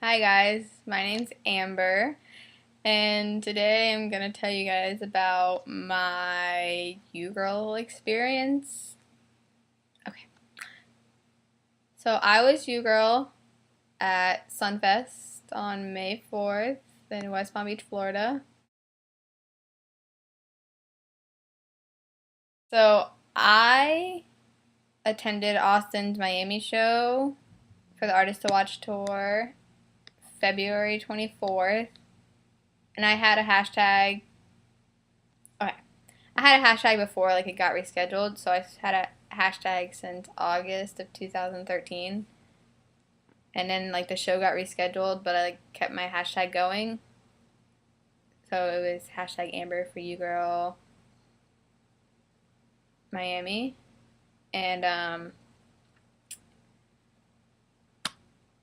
Hi guys, my name's Amber, and today I'm gonna tell you guys about my U-Girl experience. Okay, so I was U-Girl at SunFest on May 4th in West Palm Beach, Florida. So I attended Austin's Miami show for the Artist to Watch tour February 24th, and I had a hashtag. Okay, I had a hashtag before, like it got rescheduled, so I had a hashtag since August of 2013. And then like the show got rescheduled, but I like kept my hashtag going. So it was hashtag Amber for You Girl Miami. And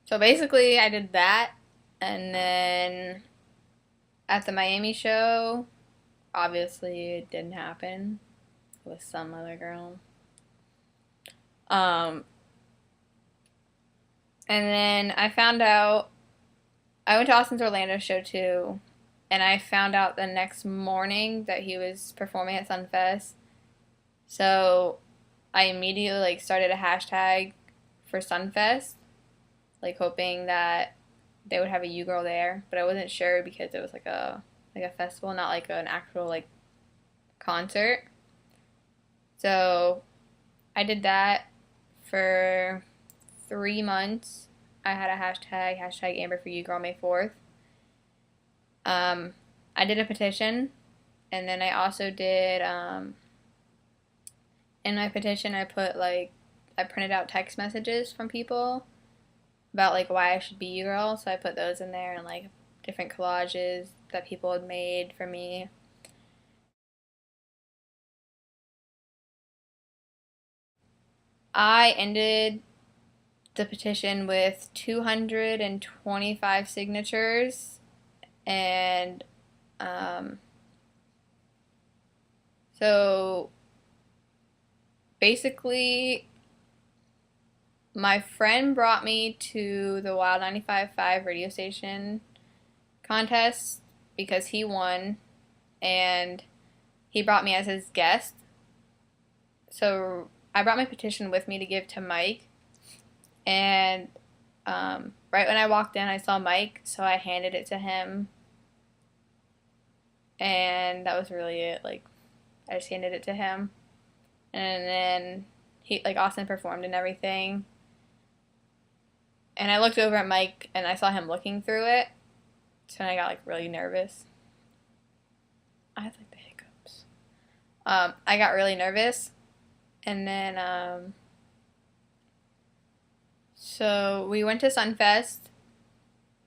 so basically I did that, and then at the Miami show, obviously it didn't happen with some other girl. Um And then I found out, I went to Austin's Orlando show too, and I found out the next morning that he was performing at SunFest. So I immediately like started a hashtag for SunFest, like hoping that they would have a U Girl there, but I wasn't sure because it was like a festival, not like an actual like concert. So I did that for 3 months. I had a hashtag Amber for You Girl May 4th. Um, I did a petition, and then I also did, in my petition, I put like, I printed out text messages from people about like why I should be You Girl, so I put those in there and like different collages that people had made for me. I ended the petition with 225 signatures, and um, so basically my friend brought me to the Wild 95.5 radio station contest because he won, and he brought me as his guest. So I brought my petition with me to give to Mike, and right when I walked in, I saw Mike, so I handed it to him, and that was really it. Like, I just handed it to him, and then he, like, Austin performed and everything. And I looked over at Mike, and I saw him looking through it, so I got like really nervous. I had like the hiccups. I got really nervous, and then so we went to SunFest,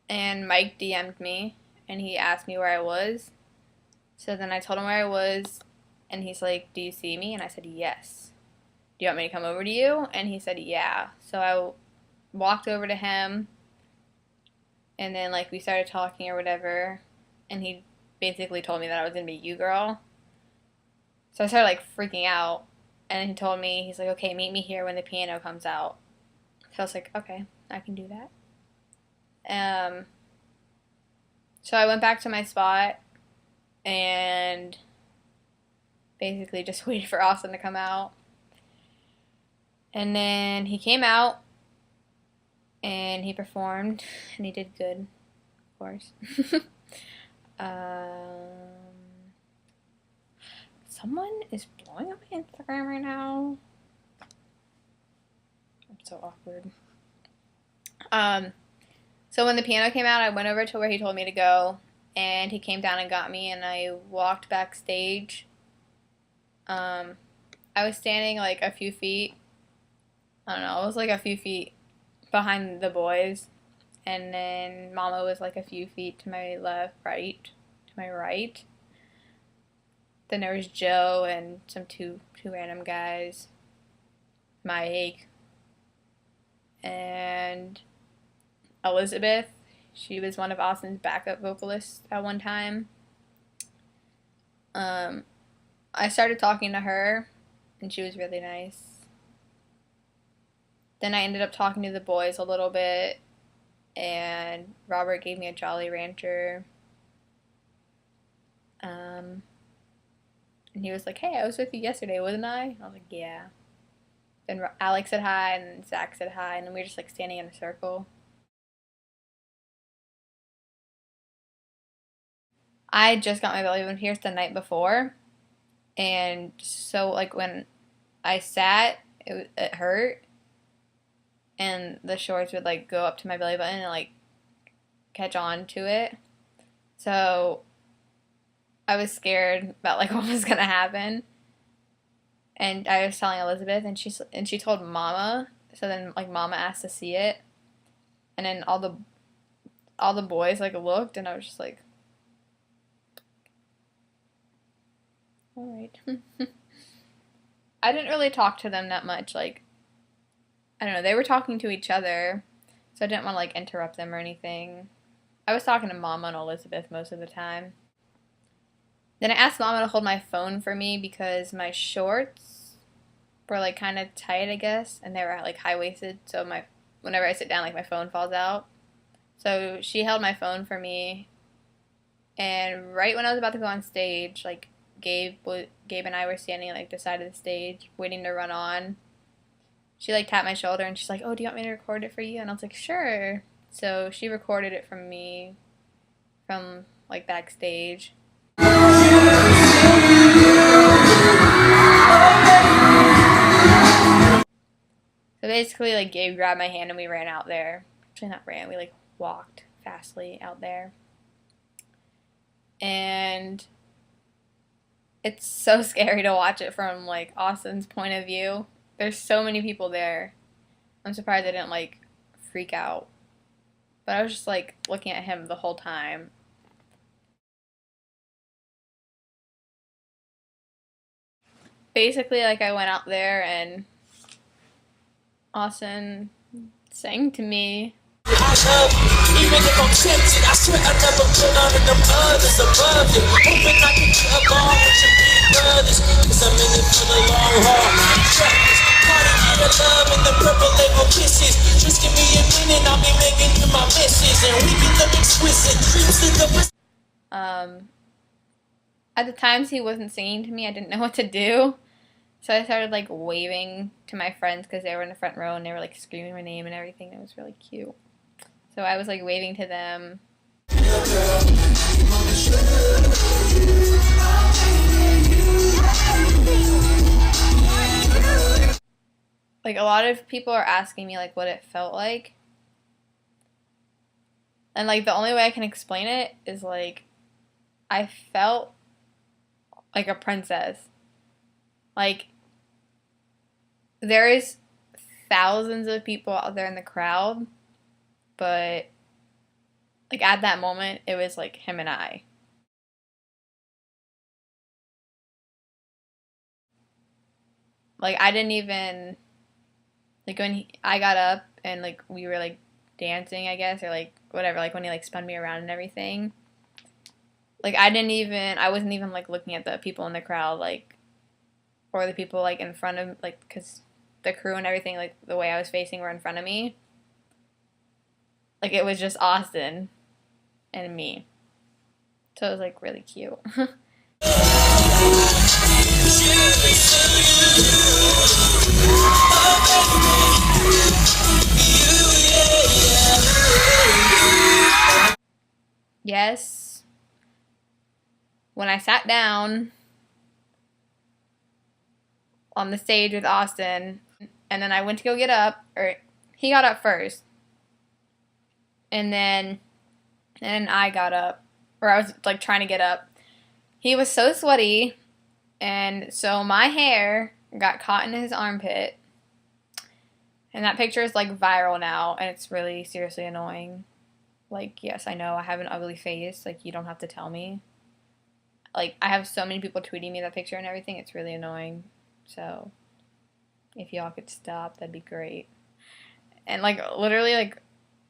and Mike DM'd me, and he asked me where I was. So then I told him where I was, and he's like, "Do you see me?" And I said, "Yes." "Do you want me to come over to you?" And he said, "Yeah." So I walked over to him, and then like we started talking or whatever, and he basically told me that I was gonna be You Girl. So I started like freaking out, and then he told me, he's like, "Okay, meet me here when the piano comes out." So I was like, "Okay, I can do that." Um, so I went back to my spot and basically just waited for Austin to come out. And then he came out and he performed, and he did good, of course. um, Someone is blowing up my Instagram right now. I'm so awkward. So when the piano came out, I went over to where he told me to go, and he came down and got me, and I walked backstage. I was standing like a few feet. I don't know. I was like a few feet behind the boys, and then Mama was like a few feet to my to my right. Then there was Joe and some two random guys, Mike and Elizabeth. She was one of Austin's backup vocalists at one time. I started talking to her, and she was really nice. Then I ended up talking to the boys a little bit, and Robert gave me a Jolly Rancher. And he was like, "Hey, I was with you yesterday, wasn't I?" I was like, "Yeah." Then Alex said hi, and Zach said hi, and then we were just like standing in a circle. I just got my belly button pierced the night before, and so like when I sat, it hurt, and the shorts would like go up to my belly button and like catch on to it. So I was scared about like what was gonna happen, and I was telling Elizabeth, and she told Mama. So then like Mama asked to see it, and then all the boys like looked, and I was just like, all right. I didn't really talk to them that much. Like, I don't know, they were talking to each other, so I didn't want to like interrupt them or anything. I was talking to Mama and Elizabeth most of the time. Then I asked Mama to hold my phone for me because my shorts were like kind of tight, I guess, and they were like high waisted. So whenever I sit down, like my phone falls out. So she held my phone for me, and right when I was about to go on stage, like Gabe and I were standing like the side of the stage, waiting to run on. She like tapped my shoulder and she's like, "Oh, do you want me to record it for you?" And I was like, "Sure." So she recorded it from me from like backstage. So basically, like Gabe grabbed my hand and we ran out there. Actually, not ran. We like walked fastly out there, and it's so scary to watch it from like Austin's point of view. There's so many people there. I'm surprised I didn't like freak out, but I was just like looking at him the whole time. Basically, like I went out there and Austin sang to me. Even if I'm tempted, I swear I never put on them others above it. Hoping I can get along with your big brothers, cause I'm in it for the long haul. Part of your love and the purple label kisses. Just give me a minute, I'll be making you my misses, and we can look exquisite. At the times he wasn't singing to me, I didn't know what to do. So I started like waving to my friends because they were in the front row and they were like screaming my name and everything. It was really cute. So I was like waving to them. Like a lot of people are asking me like what it felt like. And like the only way I can explain it is like I felt like a princess. Like there is thousands of people out there in the crowd, but like at that moment it was like him and I. Like I didn't even like when I got up and like we were like dancing, I guess, or like whatever, like when he like spun me around and everything. Like I wasn't even like looking at the people in the crowd, like, or the people like in front of, like, because the crew and everything, like the way I was facing were in front of me. Like it was just Austin and me. So it was like really cute. Yes. When I sat down on the stage with Austin, and then I went to go get up, or he got up first, and then I got up, or I was like trying to get up. He was so sweaty, and so my hair got caught in his armpit, and that picture is like viral now, and it's really seriously annoying. Like, yes, I know I have an ugly face, like you don't have to tell me. Like I have so many people tweeting me that picture and everything, it's really annoying. So if y'all could stop, that'd be great. And like literally like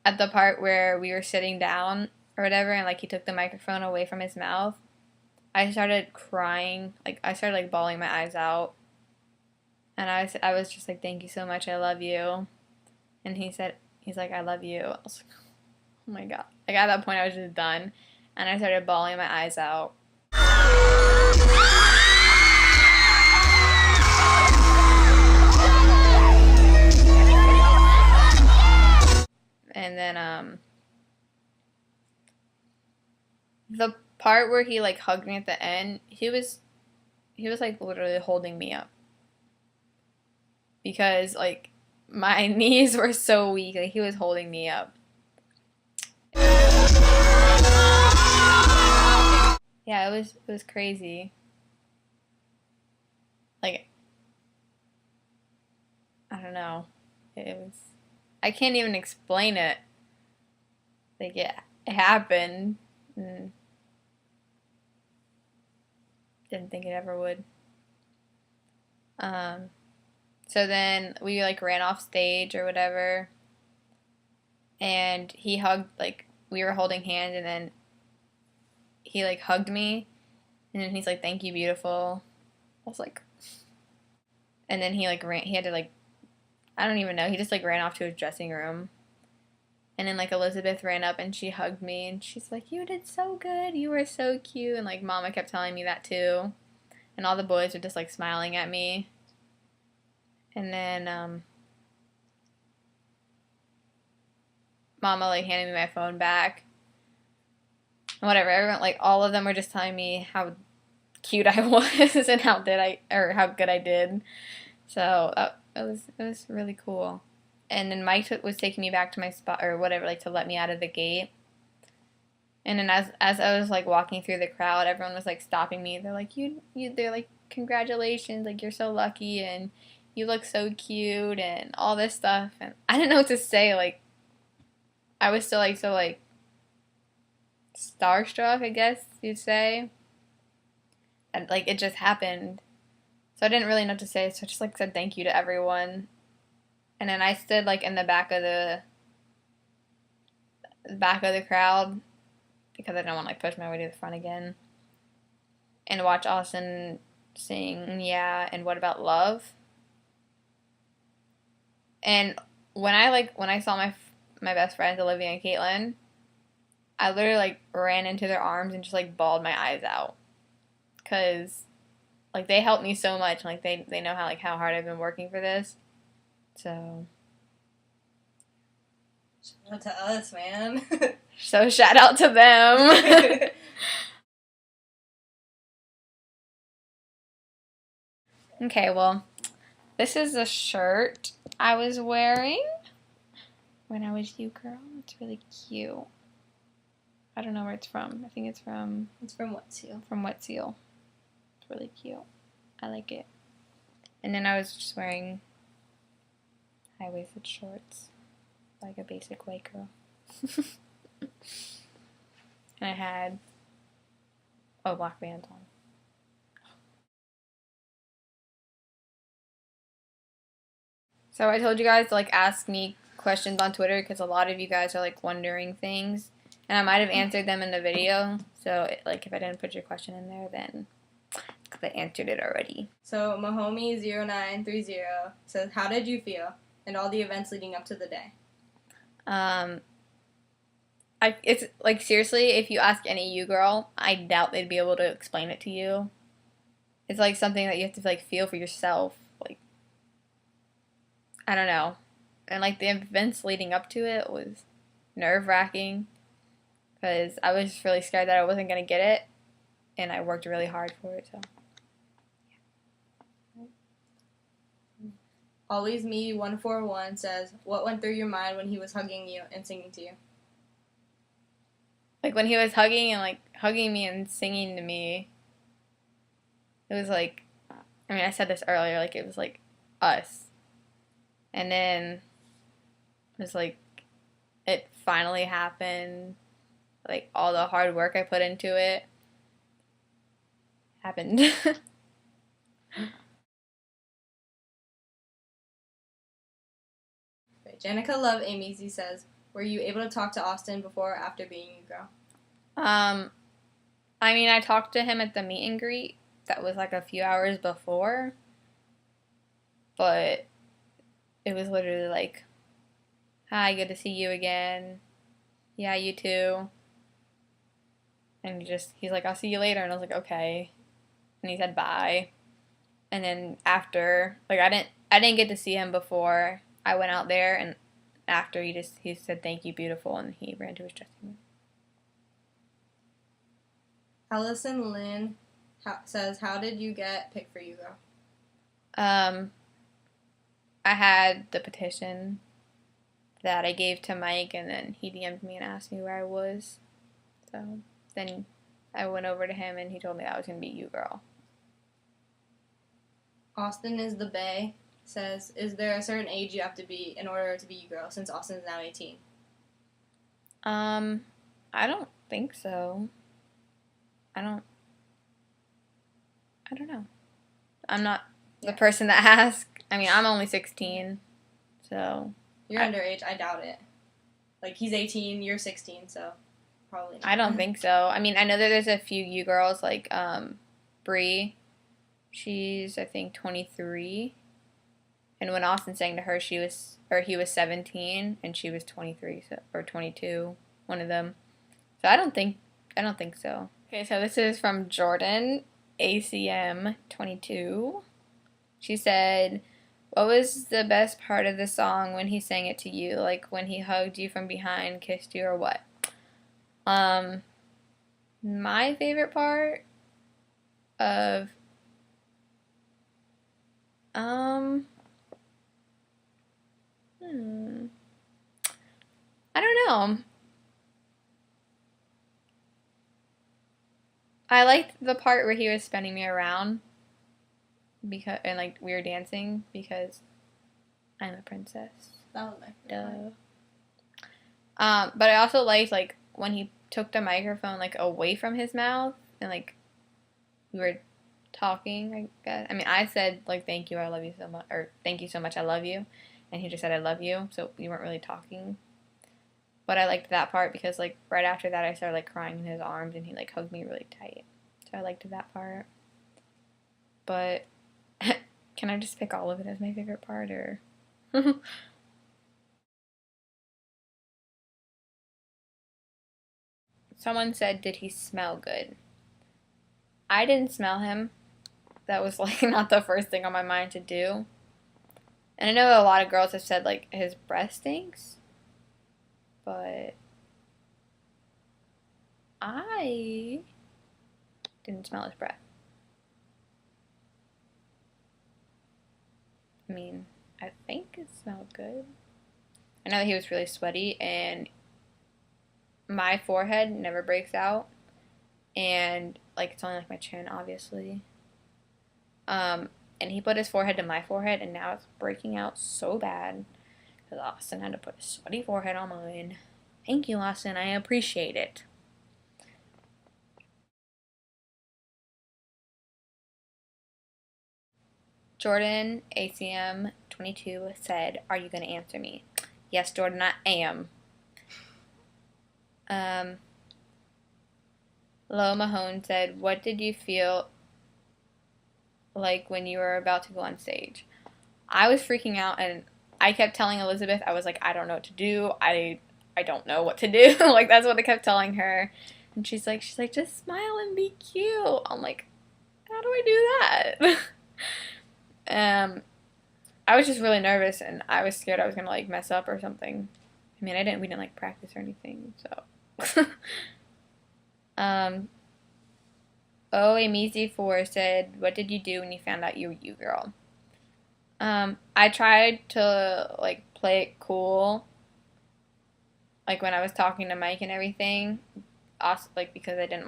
at the part where we were sitting down or whatever, and like he took the microphone away from his mouth, I started crying. Like I started like bawling my eyes out, and I was just like, "Thank you so much, I love you." And he's like, "I love you." I was like, Oh my god. Like at that point I was just done. And I started bawling my eyes out. And then the part where he like hugged me at the end, he was like literally holding me up. Because like my knees were so weak, like he was holding me up. Yeah, it was crazy. Like I don't know. It was I can't even explain it. Like it happened. And didn't think it ever would. So then we like ran off stage or whatever, and he hugged, like we were holding hands, and then he like hugged me, and then he's like, "Thank you, beautiful." I was like, and then he like ran. He had to like, I don't even know. He just like ran off to his dressing room, and then like Elizabeth ran up and she hugged me, and she's like, "You did so good. You were so cute." And like Mama kept telling me that too, and all the boys were just like smiling at me. And then Mama like handed me my phone back. And whatever, everyone like all of them were just telling me how cute I was and how good I did. So it was really cool. And then Mike was taking me back to my spot or whatever, like to let me out of the gate. And then as I was like walking through the crowd, everyone was like stopping me. They're like, they're like, "Congratulations, like you're so lucky and you look so cute," and all this stuff. And I didn't know what to say. Like I was still like so like starstruck, I guess you'd say. And like it just happened. So I didn't really know what to say, so I just like said thank you to everyone. And then I stood like in the back of the crowd because I didn't want to like push my way to the front again. And watch Austin sing "Yeah" and "What About Love." And when I saw my best friends Olivia and Caitlin, I literally like ran into their arms and just like bawled my eyes out, cause like they helped me so much. Like they know how hard I've been working for this. So shout out to us, man. So shout out to them. Okay, well, this is a shirt I was wearing when I was you, girl. It's really cute. I don't know where it's from. I think it's from Wet Seal. From Wet Seal. It's really cute. I like it. And then I was just wearing high-waisted shorts, like a basic white girl. And I had black bands on. So I told you guys to like ask me questions on Twitter because a lot of you guys are like wondering things, and I might have answered them in the video. So like if I didn't put your question in there, then because I answered it already. So Mahomie0930 says, "How did you feel and all the events leading up to the day?" It's like seriously, if you ask any you girl, I doubt they'd be able to explain it to you. It's like something that you have to like feel for yourself. Like I don't know. And like the events leading up to it was nerve-wracking because I was really scared that I wasn't going to get it, and I worked really hard for it. So Always Me 141 says, "What went through your mind when he was hugging you and singing to you?" Like when he was hugging me and singing to me, it was like, I mean, I said this earlier, like it was like us. And then it was like it finally happened. Like all the hard work I put into it happened. Janica Love Amy says, "Were you able to talk to Austin before or after being you girl?" I mean, I talked to him at the meet and greet. That was like a few hours before. But it was literally like, "Hi, good to see you again." yeah, you too. And he's like, I'll see you later. And I was like, okay. And he said bye. And then after, like, I didn't get to see him before I went out there. And after he said, thank you, beautiful. And he ran to his dressing room. Allison Lynn says, how did you get picked for Hugo? I had the petition that I gave to Mike, and then he DM'd me and asked me where I was. So then I went over to him, and he told me that I was going to be you, girl. Austin is the Bay says, is there a certain age you have to be in order to be you, girl, since Austin is now 18? I don't think so. I don't know. I'm not the person that asked. I mean, I'm only 16, so. You're underage. I doubt it. Like, he's 18, you're 16, so probably not. I don't think so. I mean, I know that there's a few you girls, like, Bree. She's, I think, 23. And when Austin sang to her, he was 17, and she was 23, or 22, one of them. So I don't think so. Okay, so this is from Jordan, ACM 22. She said, what was the best part of the song when he sang it to you? Like when he hugged you from behind, kissed you, or what? My favorite part of I don't know. I liked the part where he was spinning me around and like we were dancing because I'm a princess. That was my favorite. But I also liked like when he took the microphone like away from his mouth and like we were talking, I guess. I mean, I said like thank you, I love you so much, or thank you so much, I love you, and he just said I love you, so we weren't really talking. But I liked that part because like right after that I started like crying in his arms and he like hugged me really tight. So I liked that part. But can I just pick all of it as my favorite part or Someone said, did he smell good? I didn't smell him. That was like not the first thing on my mind to do. And I know a lot of girls have said like his breath stinks. But I didn't smell his breath. I mean, I think it smelled good. I know that he was really sweaty and my forehead never breaks out. And like it's only like my chin, obviously. And he put his forehead to my forehead and now it's breaking out so bad. Because Austin had to put a sweaty forehead on mine. Thank you, Austin. I appreciate it. Jordan, ACM 22, said, are you going to answer me? Yes, Jordan, I am. Lo Mahone said, what did you feel like when you were about to go on stage? I was freaking out and I kept telling Elizabeth, I was like, I don't know what to do. I don't know what to do. Like, that's what I kept telling her. And she's like, just smile and be cute. I'm like, how do I do that? I was just really nervous and I was scared I was gonna like mess up or something. I mean, we didn't like practice or anything, so. Amizi4 said, what did you do when you found out you were you, girl? I tried to like play it cool, like when I was talking to Mike and everything, also like because I didn't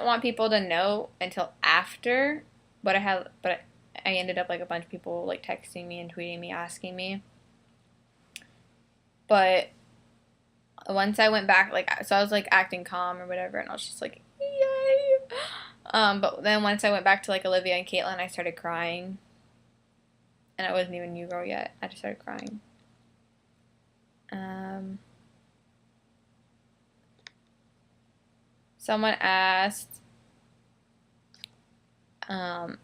want people to know until after, but I ended up like a bunch of people like texting me and tweeting me asking me. But once I went back, like so I was like acting calm or whatever, and I was just like, yay. But then once I went back to like Olivia and Caitlin, I started crying. And I wasn't even you girl yet. I just started crying. Someone asked, how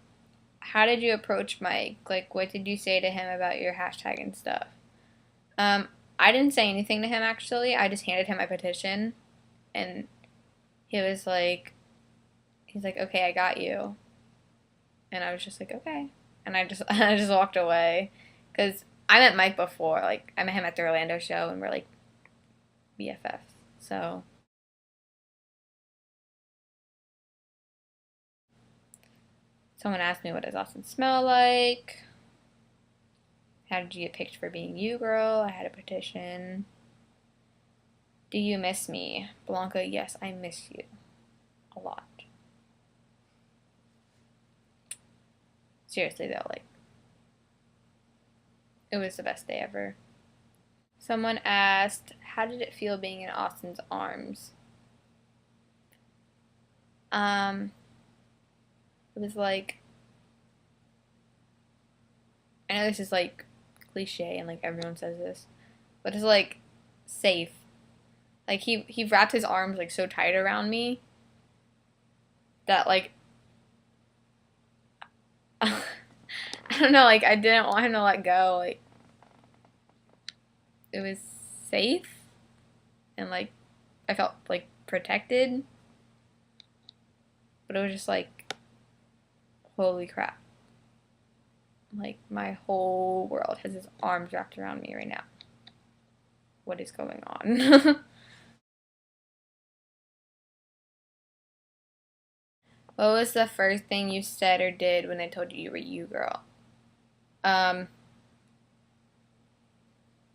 did you approach Mike? Like, what did you say to him about your hashtag and stuff? I didn't say anything to him, actually. I just handed him my petition, and he's like, okay, I got you. And I was just like, okay. And I just walked away. Because I met Mike before. Like, I met him at the Orlando show, and we're, like, BFFs. So someone asked me, what does Austin smell like? How did you get picked for being you, girl? I had a petition. Do you miss me? Blanca, yes, I miss you. A lot. Seriously, though, like, it was the best day ever. Someone asked, how did it feel being in Austin's arms? It was like, I know this is like cliche and like everyone says this, but it's like safe. Like he wrapped his arms like so tight around me that like I don't know, like I didn't want him to let go. Like it was safe and like I felt like protected, but it was just like, holy crap. Like, my whole world has his arms wrapped around me right now. What is going on? What was the first thing you said or did when they told you you were you, girl?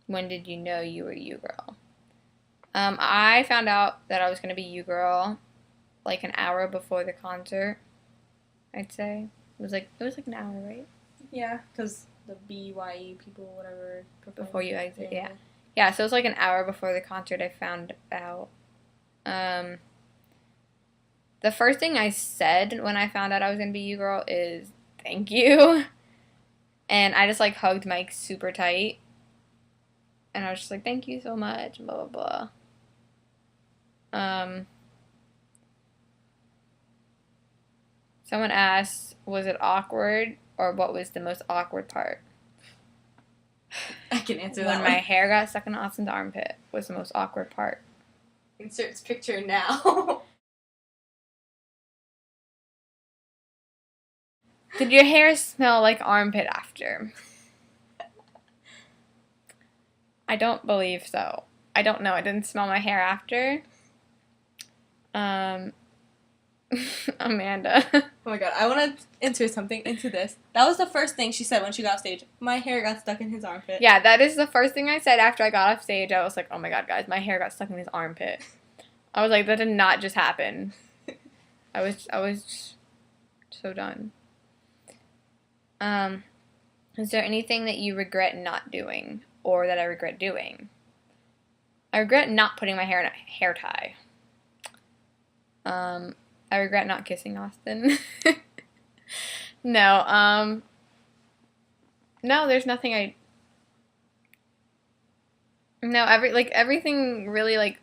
When did you know you were you, girl? I found out that I was going to be you, girl, like an hour before the concert, I'd say. It was like an hour, right? Yeah, because the BYE people, whatever. Before you exit, yeah. Yeah, so it was like an hour before the concert I found out. The first thing I said when I found out I was going to be you, girl, is thank you. And I just, like, hugged Mike super tight. And I was just like, thank you so much, blah, blah, blah. Someone asked, was it awkward, or what was the most awkward part? I can answer that When one. my hair got stuck in Austin's armpit was the most awkward part. Insert picture now. Did your hair smell like armpit after? I don't believe so. I don't know. I didn't smell my hair after. Amanda. Oh my god, I want to insert something into this. That was the first thing she said when she got off stage. My hair got stuck in his armpit. Yeah, that is the first thing I said after I got off stage. I was like, oh my god, guys, my hair got stuck in his armpit. I was like, that did not just happen. I was so done. Is there anything that you regret not doing or that I regret doing? I regret not putting my hair in a hair tie. I regret not kissing Austin. No, no, there's nothing everything really, like,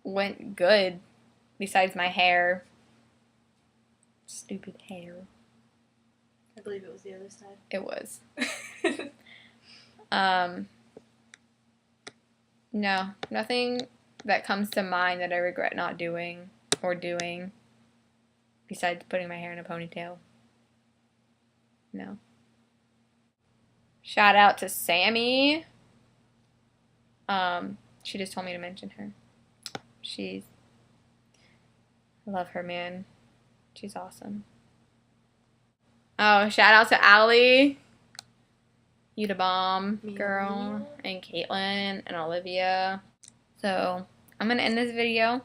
went good besides my hair. Stupid hair. I believe it was the other side. It was. No, nothing that comes to mind that I regret not doing or doing besides putting my hair in a ponytail. No. Shout out to Sammy. She just told me to mention her. I love her, man. She's awesome. Oh, shout out to Allie. You the bomb, girl. And Caitlin and Olivia. So, I'm going to end this video.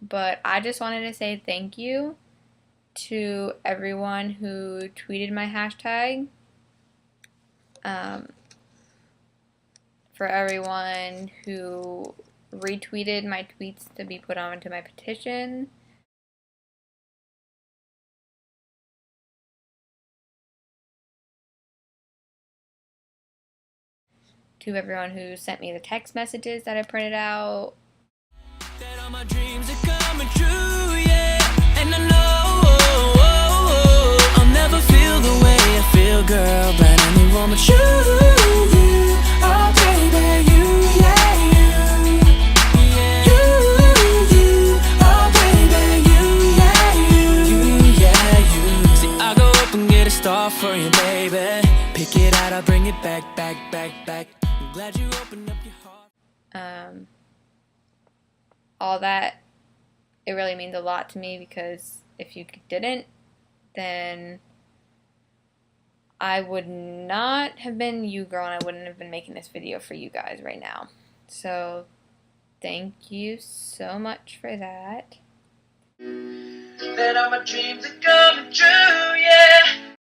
But I just wanted to say thank you to everyone who tweeted my hashtag. For everyone who retweeted my tweets to be put onto my petition. To everyone who sent me the text messages that I printed out. That all my dreams are coming true, yeah. And I know I'll never feel the way I feel, girl, but anyone but you, oh baby, you. heart for you, baby. Pick it out, I'll bring it back, back, back, back. I'm glad you opened up your heart. All that, it really means a lot to me, because if you didn't, then I would not have been you girl, and I wouldn't have been making this video for you guys right now. So thank you so much for that. That all my dreams are coming true, yeah.